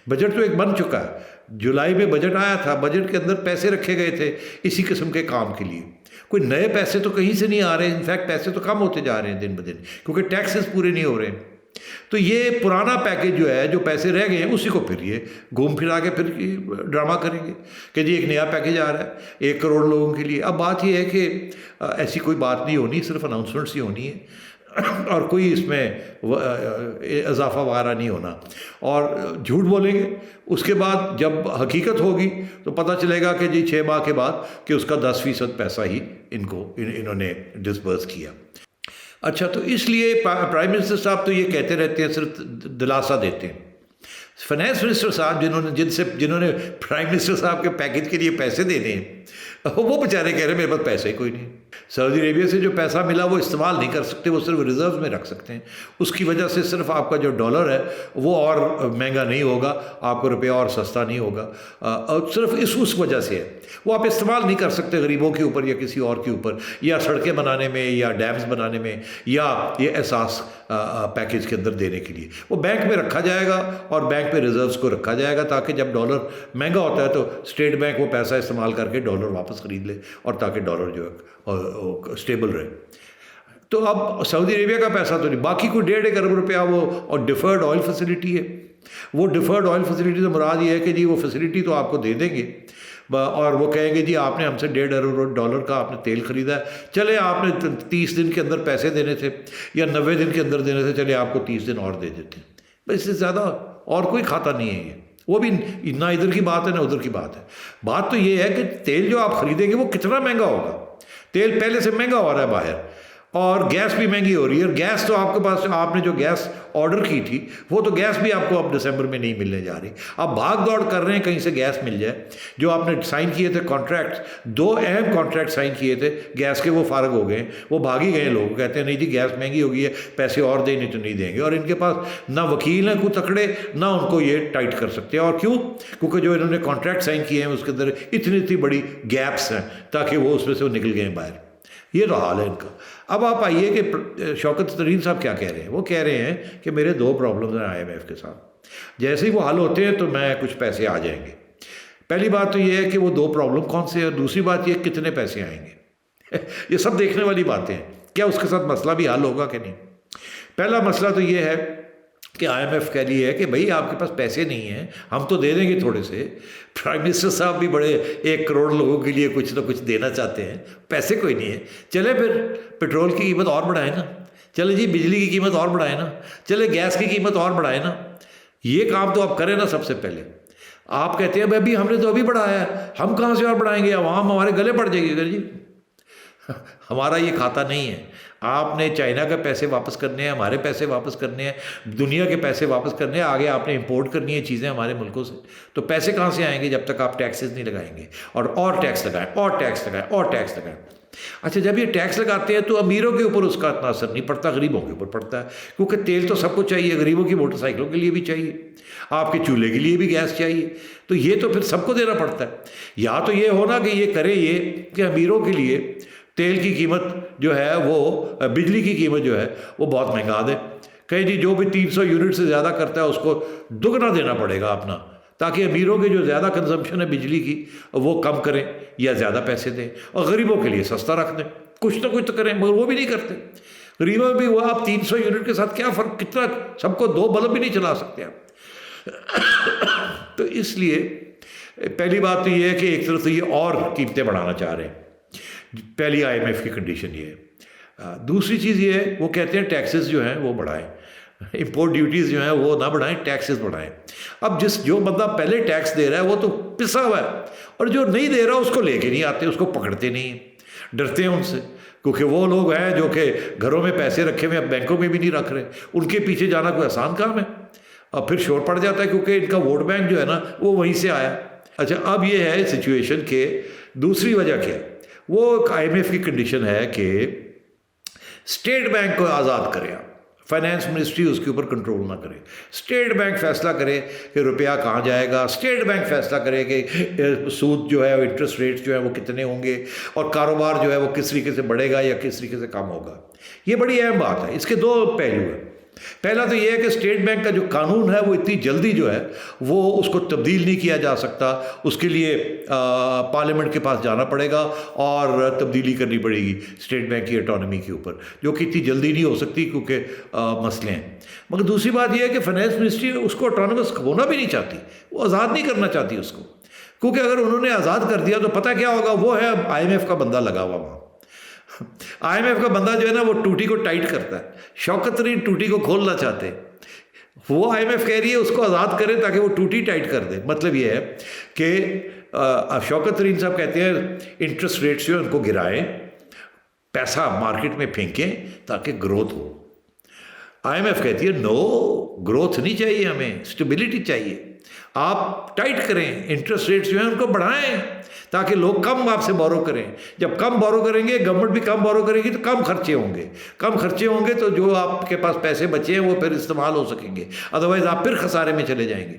बजट तो एक बन चुका है। जुलाई में बजट आया था, बजट के अंदर पैसे रखे गए थे इसी किस्म के काम के लिए, कोई नए पैसे तो कहीं से नहीं आ रहे, इनफैक्ट पैसे तो कम होते जा रहे हैं दिन ब दिन, क्योंकि टैक्सेस पूरे नहीं हो रहे हैं। तो ये पुराना पैकेज जो है, जो पैसे रह गए हैं, उसी को फिर ये घूम फिरा के फिर ड्रामा करेंगे कि जी एक नया पैकेज आ रहा है 1 करोड़ लोगों के लिए। अब बात ये है कि ऐसी कोई बात नहीं होनी, सिर्फ अनाउंसमेंट्स ही होनी है और कोई इसमें इजाफा वगैरह नहीं होना, और झूठ बोलेंगे। उसके बाद जब हकीकत होगी तो पता चलेगा कि जी 6 माह के बाद कि उसका 10% पैसा ही इन्होंने डिसबर्स किया। अच्छा, तो इसलिए प्राइम मिनिस्टर साहब तो ये कहते रहते हैं, सिर्फ दिलासा देते हैं। फाइनेंस मिनिस्टर साहब जिन्होंने प्राइम मिनिस्टर साहब के पैकेज के लिए पैसे देने हैं, वो बेचारे कह रहे हैं मेरे पास पैसा ही कोई नहीं। सऊदी अरेबिया से जो पैसा मिला वो इस्तेमाल नहीं कर सकते, वो सिर्फ रिजर्व में रख सकते हैं। उसकी वजह से सिर्फ आपका जो डॉलर है वो और महंगा नहीं होगा, आपको रुपया और सस्ता नहीं होगा, और सिर्फ उस वजह से है। वो आप इस्तेमाल नहीं कर सकते गरीबों के ऊपर या किसी और के ऊपर, या सड़कें बनाने में या डैम्स बनाने में, या ये एहसास पैकेज के अंदर देने के लिए। वो बैंक में रखा जाएगा और बैंक में रिजर्व्स को रखा जाएगा, ताकि जब डॉलर महंगा होता है तो स्टेट बैंक वो पैसा इस्तेमाल करके डॉलर वापस खरीद ले, और ताकि डॉलर जो है स्टेबल रहे। तो अब सऊदी अरेबिया का पैसा तो नहीं, बाकी कोई 1.5 अरब रुपया वो, और डिफर्ड ऑयल फैसिलिटी है। वो डिफर्ड ऑयल फैसिलिटी से मुराद ये है कि जी वो फैसिलिटी तो आपको दे देंगे, और वो कहेंगे जी आपने हमसे 1.5 अरब डॉलर का आपने तेल खरीदा है, चले आपने 30 दिन के अंदर पैसे देने थे या 90 दिन के अंदर देने थे, चले आपको 30 दिन और दे देते हैं। बस इससे ज़्यादा और कोई खाता नहीं है ये। वो भी ना इधर की बात है ना उधर की बात है। बात तो ये है कि तेल जो आप खरीदेंगे वो कितना महंगा होगा। तेल पहले से महंगा हो रहा है बाहर, और गैस भी महंगी हो रही है। और गैस तो आपके पास, आपने जो गैस ऑर्डर की थी वो तो गैस भी आपको अब दिसंबर में नहीं मिलने जा रही। आप भाग दौड़ कर रहे हैं कहीं से गैस मिल जाए। जो आपने साइन किए थे कॉन्ट्रैक्ट, 2 अहम कॉन्ट्रैक्ट साइन किए थे गैस के, वो फारग हो गए, वो भाग ही गए। लोग कहते हैं नहीं जी गैस महंगी हो गई है, पैसे और दें नहीं तो नहीं देंगे। और इनके पास ना वकील हैं कोई तकड़े, ना उनको ये टाइट कर सकते हैं। और क्यों? क्योंकि जो इन्होंने कॉन्ट्रैक्ट साइन किए हैं उसके अंदर इतनी बड़ी गैप्स हैं, ताकि वो उसमें से वो निकल गए बाहर। ये तो हाल है इनका। अब आप आइए कि शौकत तरीन साहब क्या कह रहे हैं। वो कह रहे हैं कि मेरे 2 प्रॉब्लम्स हैं IMF के साथ, जैसे ही वो हल होते हैं तो मैं कुछ पैसे आ जाएंगे। पहली बात तो ये है कि वो 2 प्रॉब्लम कौन से है, और दूसरी बात ये कितने पैसे आएंगे। ये सब देखने वाली बातें हैं, क्या उसके साथ मसला भी हल होगा कि नहीं। पहला मसला तो ये है कि IMF कह रही है कि भाई आपके पास पैसे नहीं हैं, हम तो दे देंगे थोड़े से। प्राइम मिनिस्टर साहब भी बड़े 1 करोड़ लोगों के लिए कुछ ना कुछ देना चाहते हैं, पैसे कोई नहीं है। चले फिर पेट्रोल की कीमत और बढ़ाए ना, चले जी बिजली की कीमत और बढ़ाए ना, चले गैस की कीमत और बढ़ाए ना। ये काम तो आप करें ना सबसे पहले। आप कहते हैं भाई अभी हमने तो अभी बढ़ाया है, हम कहाँ से और बढ़ाएंगे, आवाम हमारे गले पड़ जाएगी। अगर जी हमारा ये खाता नहीं है। आपने चाइना के पैसे वापस करने हैं, हमारे पैसे वापस करने हैं, दुनिया के पैसे वापस करने हैं, आगे आपने इंपोर्ट करनी है चीज़ें हमारे मुल्कों से। तो पैसे कहाँ से आएंगे जब तक आप टैक्सेस नहीं लगाएंगे, और टैक्स लगाएं, और टैक्स लगाएं, और टैक्स लगाएं। अच्छा, जब ये टैक्स लगाते हैं तो अमीरों के ऊपर उसका इतना असर नहीं पड़ता, गरीबों के ऊपर पड़ता है। क्योंकि तेल तो सबको चाहिए, गरीबों की मोटरसाइकिलों के लिए भी चाहिए, आपके चूल्हे के लिए भी गैस चाहिए, तो ये तो फिर सबको देना पड़ता है। या तो ये होना कि ये करे ये कि अमीरों के लिए तेल की कीमत जो है वो, बिजली की कीमत जो है वो बहुत महंगा दे। कहीं जी जो भी 300 यूनिट से ज़्यादा करता है उसको दुगना देना पड़ेगा अपना, ताकि अमीरों के जो ज़्यादा कंजम्पशन है बिजली की वो कम करें या ज़्यादा पैसे दें, और गरीबों के लिए सस्ता रख दें। कुछ ना कुछ तो करें, मगर वो भी नहीं करते। गरीबों में भी वो आप 300 यूनिट के साथ क्या फ़र्क, कितना, सबको 2 बल्ब भी नहीं चला सकते आप। तो इसलिए पहली बात तो ये है कि एक तरफ से ये और कीमतें बढ़ाना चाह रहे हैं। पहली IMF की कंडीशन ये है। दूसरी चीज़ ये है, वो कहते हैं टैक्सेस जो हैं वो बढ़ाएं, इंपोर्ट ड्यूटीज़ जो हैं वो ना बढ़ाएं, टैक्सेस बढ़ाएं। अब जो बंदा पहले टैक्स दे रहा है वो तो पिसा हुआ है, और जो नहीं दे रहा उसको लेके नहीं आते, उसको पकड़ते नहीं हैं, डरते हैं उनसे। क्योंकि वो लोग हैं जो कि घरों में पैसे रखे हुए, अब बैंकों में भी नहीं रख रहे, उनके पीछे जाना कोई आसान काम है। और फिर शोर पड़ जाता है क्योंकि इनका वोट बैंक जो है ना वो वहीं से आया। अच्छा, अब ये है सिचुएशन के दूसरी वजह क्या है, वो IMF की कंडीशन है कि स्टेट बैंक को आज़ाद करें आप, फाइनेंस मिनिस्ट्री उसके ऊपर कंट्रोल ना करे। स्टेट बैंक फैसला करे कि रुपया कहाँ जाएगा, स्टेट बैंक फैसला करे कि सूद जो है, इंटरेस्ट रेट्स जो है वो कितने होंगे, और कारोबार जो है वो किस तरीके से बढ़ेगा या किस तरीके से कम होगा। ये बड़ी अहम बात है। इसके 2 पहलू हैं। पहला तो ये है कि स्टेट बैंक का जो कानून है वो इतनी जल्दी जो है वो उसको तब्दील नहीं किया जा सकता, उसके लिए पार्लियामेंट के पास जाना पड़ेगा और तब्दीली करनी पड़ेगी स्टेट बैंक की ऑटोनॉमी के ऊपर, जो कि इतनी जल्दी नहीं हो सकती क्योंकि मसले हैं। मगर दूसरी बात यह है कि फाइनेंस मिनिस्ट्री उसको ऑटोनॉमस होना भी नहीं चाहती, वो आज़ाद नहीं करना चाहती उसको, क्योंकि अगर उन्होंने आज़ाद कर दिया तो पता क्या होगा, वो है IMF का बंदा लगा हुआ वहाँ। IMF का बंदा जो है ना वो टूटी को टाइट करता है, शौकत तरीन टूटी को खोलना चाहते हैं, वो IMF कह रही है उसको आज़ाद करें ताकि वो टूटी टाइट कर दे। मतलब ये है कि शौकत तरीन साहब कहते हैं इंटरेस्ट रेट्स जो है उनको गिराएं, पैसा मार्केट में फेंकें ताकि ग्रोथ हो। IMF कहती है नो, ग्रोथ नहीं चाहिए, हमें स्टेबिलिटी चाहिए, आप टाइट करें, इंटरेस्ट रेट्स जो है उनको बढ़ाएं ताकि लोग कम आपसे बोरो करें। जब कम बोरो करेंगे, गवर्नमेंट भी कम बोरो करेगी तो कम खर्चे होंगे, कम खर्चे होंगे तो जो आपके पास पैसे बचे हैं वो फिर इस्तेमाल हो सकेंगे, अदरवाइज आप फिर खसारे में चले जाएंगे।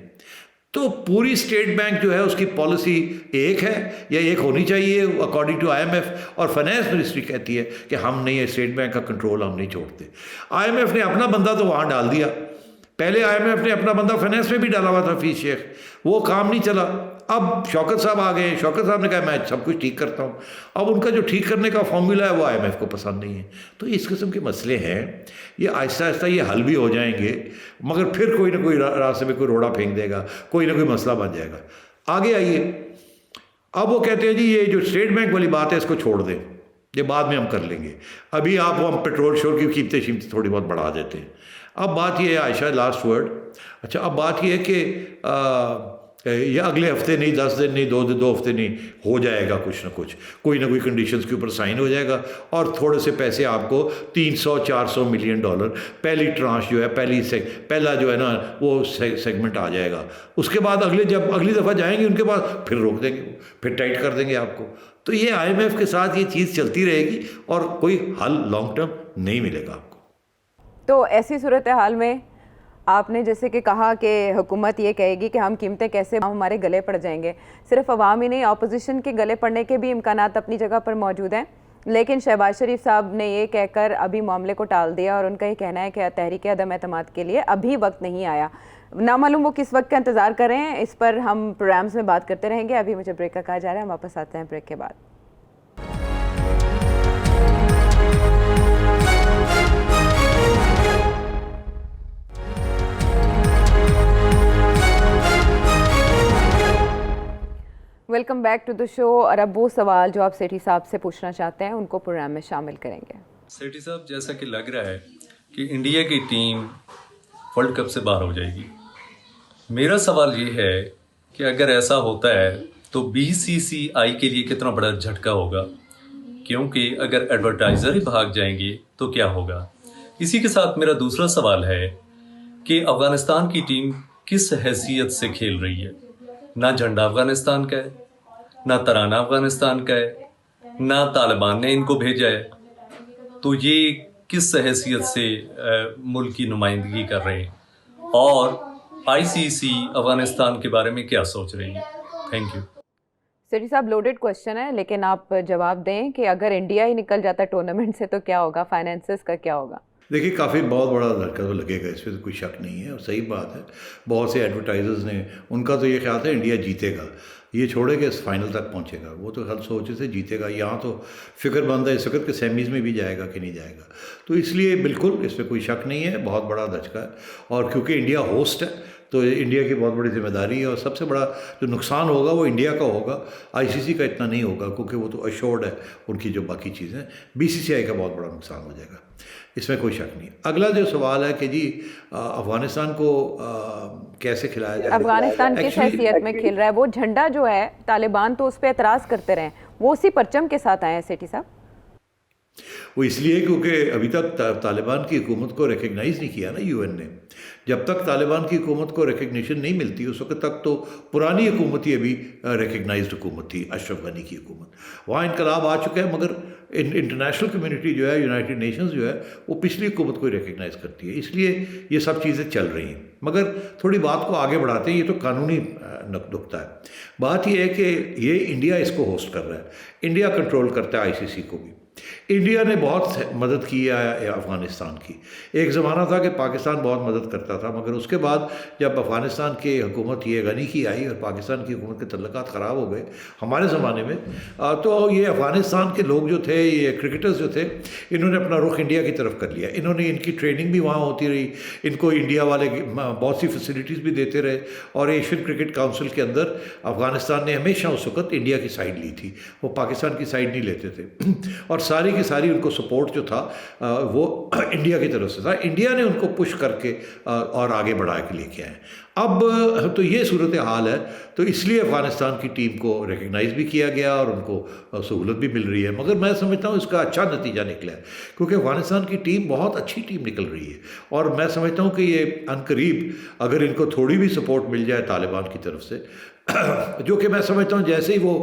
तो पूरी स्टेट बैंक जो है उसकी पॉलिसी एक है या एक होनी चाहिए अकॉर्डिंग टू IMF, और फाइनेंस मिनिस्ट्री कहती है कि हम नहीं है, स्टेट बैंक का कंट्रोल हम नहीं छोड़ते। IMF ने अपना बंदा तो वहाँ डाल दिया, पहले IMF ने अपना बंदा फाइनेंस में भी डाला हुआ था, हफीज शेख, वो काम नहीं चला। अब शौकत साहब आ गए, शौकत साहब ने कहा मैं सब कुछ ठीक करता हूँ। अब उनका जो ठीक करने का फॉर्मूला है वो IMF को पसंद नहीं है। तो इस किस्म के मसले हैं, ये आहिस्ता आहिस्ता ये हल भी हो जाएंगे, मगर फिर कोई ना कोई रास्ते में कोई रोड़ा फेंक देगा, कोई ना कोई मसला बन जाएगा। आगे आइए, अब वो कहते हैं जी ये जो स्टेट बैंक वाली बात है इसको छोड़ दें, ये बाद में हम कर लेंगे, अभी आप वो हम पेट्रोल शोर की कीमतें थोड़ी बहुत बढ़ा देते हैं। अब बात ये है आयशा, लास्ट वर्ड, अच्छा अब बात ये है कि ये अगले हफ्ते नहीं, 10 दिन नहीं, दो हफ्ते नहीं, हो जाएगा कुछ ना कुछ, कोई ना कोई कंडीशंस के ऊपर साइन हो जाएगा और थोड़े से पैसे आपको $300-400 मिलियन पहली ट्रांश जो है, पहला जो है ना वो सेगमेंट आ जाएगा। उसके बाद जब अगली दफ़ा जाएंगे उनके पास फिर रोक देंगे, फिर टाइट कर देंगे आपको। तो ये IMF के साथ ये चीज़ चलती रहेगी और कोई हल लॉन्ग टर्म नहीं मिलेगा आपको। तो ऐसी सूरत हाल में आपने जैसे कि कहा कि हुकूमत ये कहेगी कि हम कीमतें कैसे, हमारे गले पड़ जाएंगे, सिर्फ अवाम ही नहीं अपोजिशन के गले पड़ने के भी इम्कानात अपनी जगह पर मौजूद हैं। लेकिन शहबाज शरीफ साहब ने ये कहकर अभी मामले को टाल दिया और उनका ये कहना है कि तहरीक अदम एतमाद के लिए अभी वक्त नहीं आया। ना मालूम वो किस वक्त का इंतज़ार कर रहे हैं, इस पर हम प्रोग्राम्स में बात करते रहेंगे। अभी मुझे ब्रेक का कहा जा रहा है, हम वापस आते हैं ब्रेक के बाद। Welcome back to the show. और अब वो सवाल जो आप सेठी साहब से पूछना चाहते हैं उनको प्रोग्राम में शामिल करेंगे। सेठी साहब, जैसा कि लग रहा है कि इंडिया की टीम वर्ल्ड कप से बाहर हो जाएगी, मेरा सवाल ये है कि अगर ऐसा होता है तो BCCI के लिए कितना बड़ा झटका होगा, क्योंकि अगर एडवर्टाइज़र ही भाग जाएंगे तो क्या होगा। इसी के साथ मेरा दूसरा सवाल है कि अफ़गानिस्तान की टीम किस हैसियत से खेल रही है। ना झंडा अफ़गानिस्तान का है, ना तराना अफ़गानिस्तान का है, ना तालिबान ने इनको भेजा है, तो ये किस हैसियत से मुल्क की नुमाइंदगी कर रहे हैं, और ICC अफ़गानिस्तान के बारे में क्या सोच रही है। Thank you. सेठी साहब, लोडेड क्वेश्चन है, लेकिन आप जवाब दें कि अगर इंडिया ही निकल जाता टूर्नामेंट से तो क्या होगा, फाइनेंसेस का क्या होगा। देखिए काफ़ी बहुत बड़ा लड़का तो लगेगा, इस पर तो कोई शक नहीं है और सही बात है। बहुत से एडवर्टाइजर्स ने, उनका तो ये ख्याल था इंडिया जीतेगा, ये छोड़े कि फाइनल तक पहुंचेगा, वो तो हर सोचे से जीतेगा। यहाँ तो फिक्रमंद है इस वक्त कि सेमीज़ में भी जाएगा कि नहीं जाएगा। तो इसलिए बिल्कुल इस पर कोई शक नहीं है, बहुत बड़ा धचका है। और क्योंकि इंडिया होस्ट है तो इंडिया की बहुत बड़ी जिम्मेदारी है, और सबसे बड़ा जो नुकसान होगा वो इंडिया का होगा, ICC का इतना नहीं होगा क्योंकि वो तो अश्योर्ड है उनकी जो बाकी चीज़ें। BCCI का बहुत बड़ा नुकसान हो जाएगा, इसमें कोई शक नहीं। अगला जो सवाल है कि जी अफ़गानिस्तान को कैसे खिलाया जाए, अफ़गानिस्तान किस हैसियत में खेल रहा है। वो झंडा जो है, तालिबान तो उस पर एतराज़ करते रहे, वो उसी परचम के साथ आए हैं सेठी साहब। वो इसलिए क्योंकि अभी तक तालिबान की हुकूमत को रिकग्नाइज़ नहीं किया ना UN ने। जब तक तालिबान की हुकूमत को रिकग्निशन नहीं मिलती उस वक्त तक तो पुरानी हुकूमत ही अभी रिकग्नाइज्ड हुकूमत थी, अशरफ गनी की हुकूमत। वहाँ इनकलाब आ चुका है, मगर इंटरनेशनल कम्युनिटी जो है, यूनाइटेड नेशंस जो है, वो पिछली हुकूमत को रिकग्नाइज़ करती है। इसलिए ये सब चीज़ें चल रही हैं। मगर थोड़ी बात को आगे बढ़ाते हैं, ये तो कानूनी नुक्ता है। बात ये है कि ये इंडिया इसको होस्ट कर रहा है, इंडिया कंट्रोल करता है ICC को भी। इंडिया ने बहुत मदद की है अफ़गानिस्तान की। एक ज़माना था कि पाकिस्तान बहुत मदद करता था, मगर उसके बाद जब अफ़गानिस्तान की हुकूमत ये गनी की आई और पाकिस्तान की हुकूमत के तल्लुकात ख़राब हो गए हमारे ज़माने में, तो ये अफ़गानिस्तान के लोग जो थे, ये क्रिकेटर्स जो थे, इन्होंने अपना रुख इंडिया की तरफ कर लिया। इन्होंने इनकी ट्रेनिंग भी वहाँ होती रही, इनको इंडिया वाले बहुत सी फैसिलिटीज़ भी देते रहे, और एशियन क्रिकेट काउंसिल के अंदर अफ़गानिस्तान ने हमेशा उस वक्त इंडिया की साइड ली थी, वो पाकिस्तान की साइड नहीं लेते थे। और सारी की सारी उनको सपोर्ट जो था वो इंडिया की तरफ से था। इंडिया ने उनको पुश करके और आगे बढ़ा के लेके आए। अब तो ये सूरत हाल है, तो इसलिए अफ़गानिस्तान की टीम को रिकग्नाइज़ भी किया गया और उनको सहूलत भी मिल रही है। मगर मैं समझता हूँ इसका अच्छा नतीजा निकला है, क्योंकि अफ़गानिस्तान की टीम बहुत अच्छी टीम निकल रही है, और मैं समझता हूँ कि ये अनकरीब अगर इनको थोड़ी भी सपोर्ट मिल जाए तालिबान की तरफ से, जो कि मैं समझता हूँ जैसे ही वो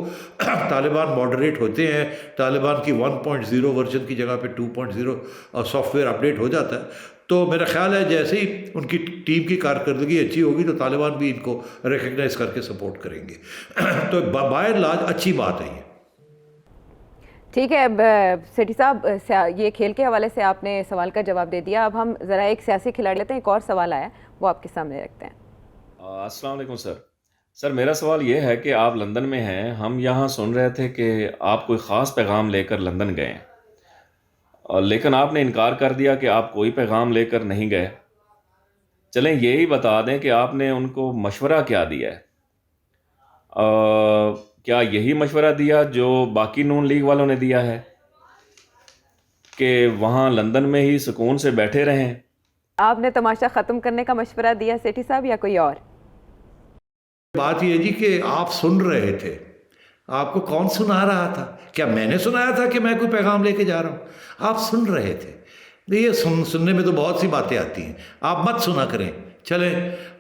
तालिबान मॉडरेट होते हैं, तालिबान की 1.0 वर्जन की जगह पे 2.0 सॉफ्टवेयर अपडेट हो जाता है, तो मेरा ख्याल है जैसे ही उनकी टीम की कारकर्दगी अच्छी होगी तो तालिबान भी इनको रिकग्नाइज करके सपोर्ट करेंगे। तो बाय एंड लार्ज अच्छी बात है ये। ठीक है, अब सेठी साहब, ये खेल के हवाले से आपने सवाल का जवाब दे दिया। अब हम ज़रा एक सियासी खिलाड़ी लेते हैं, एक और सवाल आया, वो आपके सामने रखते हैं। अस्सलाम वालेकुम सर, मेरा सवाल ये है कि आप लंदन में हैं, हम यहाँ सुन रहे थे कि आप कोई ख़ास पैगाम लेकर लंदन गए, लेकिन आपने इनकार कर दिया कि आप कोई पैगाम लेकर नहीं गए। चलें यही बता दें कि आपने उनको मशवरा क्या दिया है। क्या यही मशवरा दिया जो बाकी नून लीग वालों ने दिया है कि वहाँ लंदन में ही सुकून से बैठे रहें? आपने तमाशा ख़त्म करने का मशवरा दिया सेठी साहब, या कोई और? बात ये जी कि आप सुन रहे थे, आपको कौन सुना रहा था? क्या मैंने सुनाया था कि मैं कोई पैगाम लेके जा रहा हूँ? आप सुन रहे थे। ये सुनने में तो बहुत सी बातें आती हैं, आप मत सुना करें। चले,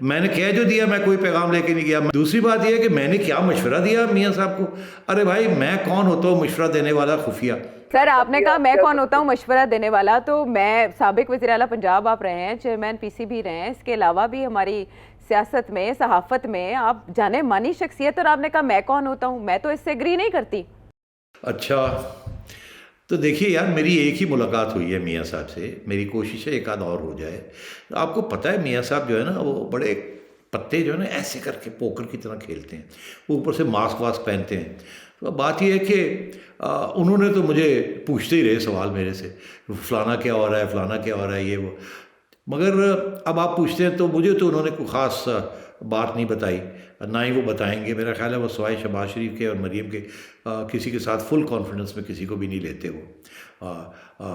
मैंने कह जो दिया, मैं कोई पैगाम लेके नहीं गया। दूसरी बात यह है कि मैंने क्या मशवरा दिया मियाँ साहब को? अरे भाई, मैं कौन होता हूँ मशवरा देने वाला खुफिया? सर, आपने कहा मैं कौन होता हूँ मशवरा देने वाला, तो मैं साबिक वज़ीर आला पंजाब आप रहे हैं, चेयरमैन पीसीबी रहे हैं, इसके अलावा भी हमारी सियासत में, सहाफ़त में आप जाने मानी शख्सियत, और आपने कहा मैं कौन होता हूँ? मैं तो इससे एग्री नहीं करती। अच्छा, तो देखिए यार, मेरी एक ही मुलाकात हुई है मियाँ साहब से, मेरी कोशिश है एक आध और हो जाए। आपको पता है मियाँ साहब जो है ना, वो बड़े पत्ते जो है ना ऐसे करके पोकर की तरह खेलते हैं, ऊपर से मास्क वास्क पहनते हैं। तो बात यह है कि उन्होंने तो मुझे पूछते ही रहे सवाल मेरे से, फ़लाना क्या हो रहा है, फ़लाना क्या हो रहा है, ये वो। मगर अब आप पूछते हैं तो मुझे तो उन्होंने कोई ख़ास बात नहीं बताई, ना ही वो बताएंगे। मेरा ख्याल है वो सवाए शहबाज शरीफ के और मरीम के किसी के साथ फुल कॉन्फिडेंस में किसी को भी नहीं लेते। वो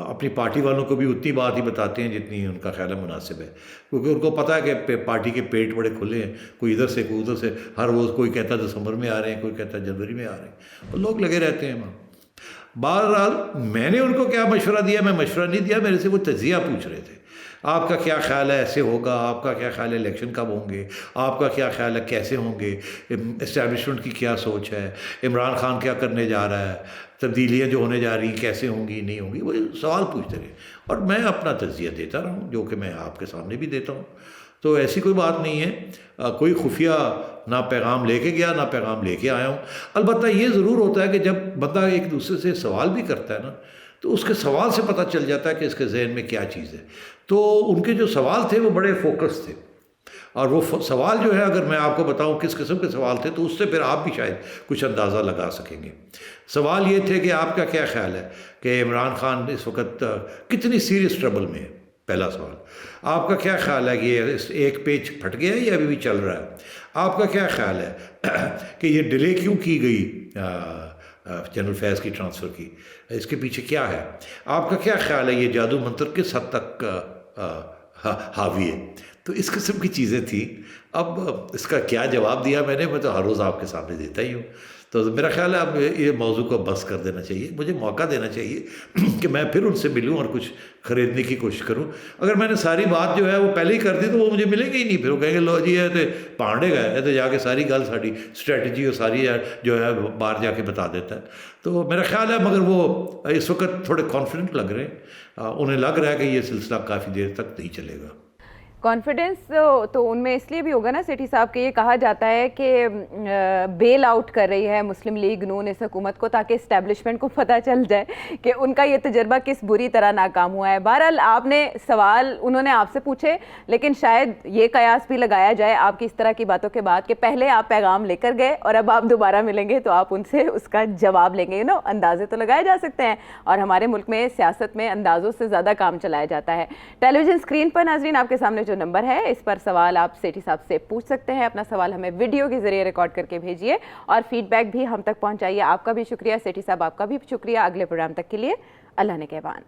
अपनी पार्टी वालों को भी उतनी बात ही बताते हैं जितनी उनका ख्याल है मुनासिब है, क्योंकि उनको पता है कि पार्टी के पेट बड़े खुले हैं, कोई इधर से कोई उधर से, हर रोज़ कोई कहता है दिसंबर में आ रहे हैं, कोई कहता है जनवरी में आ रहे हैं, और लोग लगे रहते हैं वहाँ। बहरहाल मैंने उनको क्या मशवरा दिया? मैं मशवरा नहीं दिया, मेरे से वो तजिया पूछ रहे थे। आपका क्या ख्याल है ऐसे होगा, आपका क्या ख्याल है इलेक्शन कब होंगे, आपका क्या ख्याल है कैसे होंगे, इस्टेब्लिशमेंट की क्या सोच है, इमरान खान क्या करने जा रहा है, तब्दीलियाँ जो होने जा रही कैसे होंगी नहीं होंगी, वो सवाल पूछते रहे और मैं अपना तजिया देता रहा हूँ, जो कि मैं आपके सामने भी देता हूँ। तो ऐसी कोई बात नहीं है, कोई खुफिया ना पैगाम लेके गया ना पैगाम लेके आया हूँ। अलबत्ता ये ज़रूर होता है कि जब बंदा एक दूसरे से सवाल भी करता है ना, तो उसके सवाल से पता चल जाता है कि इसके जहन में क्या चीज़ है। तो उनके जो सवाल थे वो बड़े फोकस थे, और वो सवाल जो है, अगर मैं आपको बताऊं किस किस्म के सवाल थे, तो उससे फिर आप भी शायद कुछ अंदाज़ा लगा सकेंगे। सवाल ये थे कि आपका क्या ख्याल है कि इमरान खान इस वक्त कितनी सीरियस ट्रबल में है, पहला सवाल। आपका क्या ख्याल है कि ये एक पेज फट गया है या अभी भी चल रहा है? आपका क्या ख्याल है कि ये डिले क्यों की गई जनरल फैज़ की ट्रांसफ़र की, इसके पीछे क्या है? आपका क्या ख्याल है ये जादू मंत्र किस हद तक हावी है? तो इस किस्म की चीज़ें थी। अब इसका क्या जवाब दिया मैंने, मैं तो हर रोज़ आपके सामने देता ही हूँ। तो मेरा ख्याल है अब ये मौजू को बस कर देना चाहिए, मुझे मौका देना चाहिए कि मैं फिर उनसे मिलूं और कुछ ख़रीदने की कोशिश करूं। अगर मैंने सारी बात जो है वो पहले ही कर दी तो वो मुझे मिलेंगे ही नहीं, फिर वो कहेंगे लो जी है तो पांडे गए है तो जाके सारी गल सारी स्ट्रैटेजी और सारी जो है बाहर जाके बता देता है। तो मेरा ख्याल है, मगर वो इस वक्त थोड़े कॉन्फिडेंट लग रहे हैं, उन्हें लग रहा है कि ये सिलसिला काफ़ी देर तक नहीं चलेगा। कॉन्फिडेंस तो उनमें इसलिए भी होगा ना सेठी साहब कि ये कहा जाता है कि बेल आउट कर रही है मुस्लिम लीग नून इस हुकूमत को, ताकि इस्टेब्लिशमेंट को पता चल जाए कि उनका ये तजर्बा किस बुरी तरह नाकाम हुआ है। बहरहाल आपने सवाल उन्होंने आपसे पूछे, लेकिन शायद ये कयास भी लगाया जाए आपकी इस तरह की बातों के बाद कि पहले आप पैगाम लेकर गए और अब आप दोबारा मिलेंगे तो आप उनसे उसका जवाब लेंगे। अंदाजे तो लगाए जा सकते हैं, और हमारे मुल्क में सियासत में अंदाज़ों से ज़्यादा काम चलाया जाता है। टेलीविज़न स्क्रीन पर नाजरीन आपके सामने जो नंबर है, इस पर सवाल आप सेठी साहब से पूछ सकते हैं। अपना सवाल हमें वीडियो के जरिए रिकॉर्ड करके भेजिए और फीडबैक भी हम तक पहुंचाइए। आपका भी शुक्रिया सेठी साहब, आपका भी शुक्रिया। अगले प्रोग्राम तक के लिए अल्लाह ने कहबान।